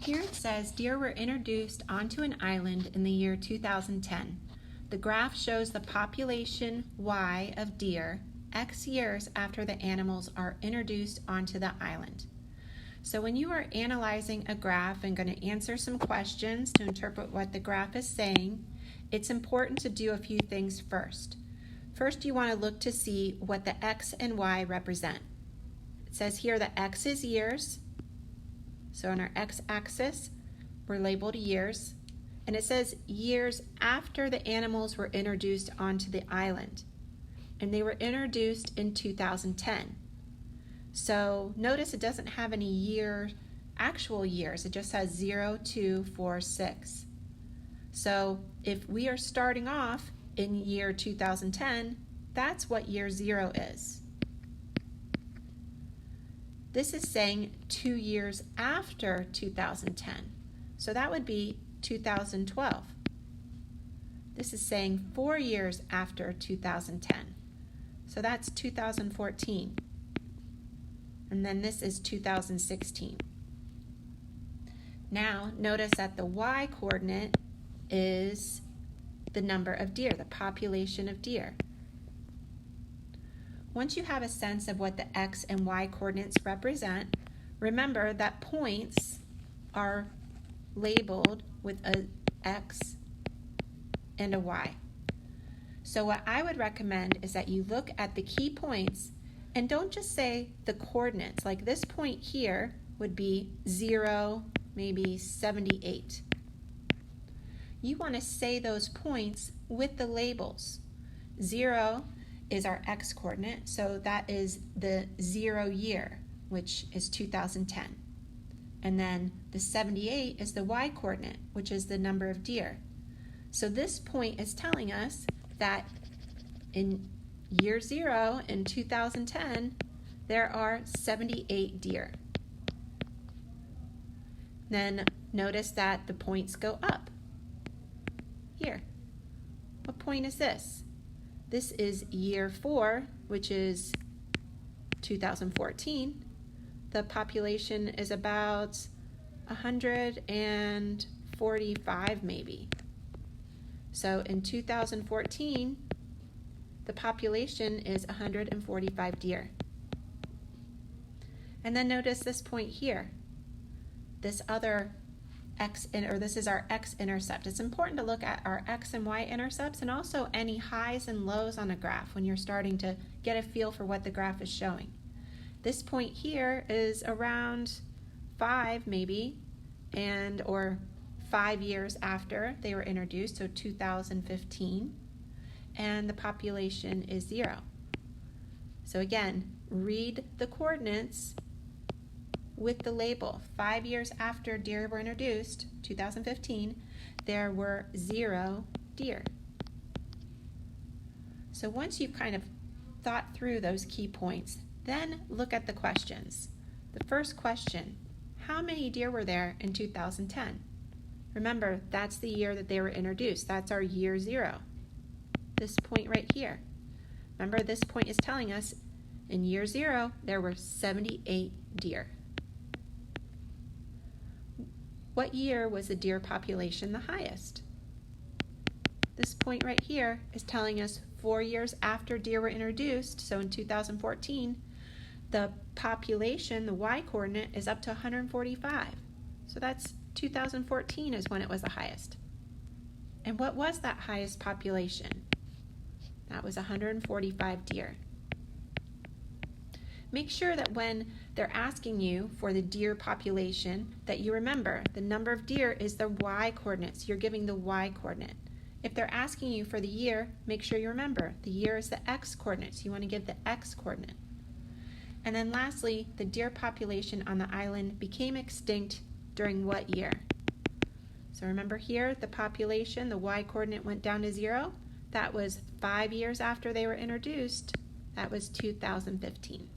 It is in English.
Here it says deer were introduced onto an island in the year 2010. The graph shows the population Y of deer X years after the animals are introduced onto the island. So when you are analyzing a graph and going to answer some questions to interpret what the graph is saying, it's important to do a few things first. First, you want to look to see what the X and Y represent. It says here that X is years. So on our x-axis, we're labeled years. And it says years after the animals were introduced onto the island. And they were introduced in 2010. So notice it doesn't have any actual years. It just has 0, 2, 4, 6. So if we are starting off in year 2010, that's what year 0 is. This is saying 2 years after 2010. So that would be 2012. This is saying 4 years after 2010. So that's 2014. And then this is 2016. Now notice that the Y coordinate is the number of deer, the population of deer. Once you have a sense of what the X and Y coordinates represent, remember that points are labeled with an X and a Y. So what I would recommend is that you look at the key points and don't just say the coordinates. Like this point here would be 0, maybe 78. You want to say those points with the labels. 0 is our X coordinate, so that is the 0 year, which is 2010. And then the 78 is the Y coordinate, which is the number of deer. So this point is telling us that in year 0 in 2010, there are 78 deer. Then notice that the points go up. Here, what point is this? This is year 4, which is 2014. The population is about 145 maybe. So in 2014, the population is 145 deer. And then notice this point here. This other this is our x-intercept. It's important to look at our x and y intercepts and also any highs and lows on a graph when you're starting to get a feel for what the graph is showing. This point here is around 5 maybe, or 5 years after they were introduced, so 2015, and the population is 0. So again, read the coordinates with the label. 5 years after deer were introduced, 2015, there were 0 deer. So once you've kind of thought through those key points, then look at the questions. The first question, how many deer were there in 2010? Remember, that's the year that they were introduced. That's our year 0. This point right here. Remember, this point is telling us in year 0, there were 78 deer. What year was the deer population the highest? This point right here is telling us 4 years after deer were introduced, so in 2014, the population, the Y coordinate, is up to 145. So that's 2014 is when it was the highest. And what was that highest population? That was 145 deer. Make sure that when they're asking you for the deer population, that you remember the number of deer is the Y coordinates. You're giving the Y coordinate. If they're asking you for the year, make sure you remember the year is the X coordinates. You want to give the X coordinate. And then lastly, the deer population on the island became extinct during what year? So remember here, the population, the Y coordinate went down to 0. That was 5 years after they were introduced. That was 2015.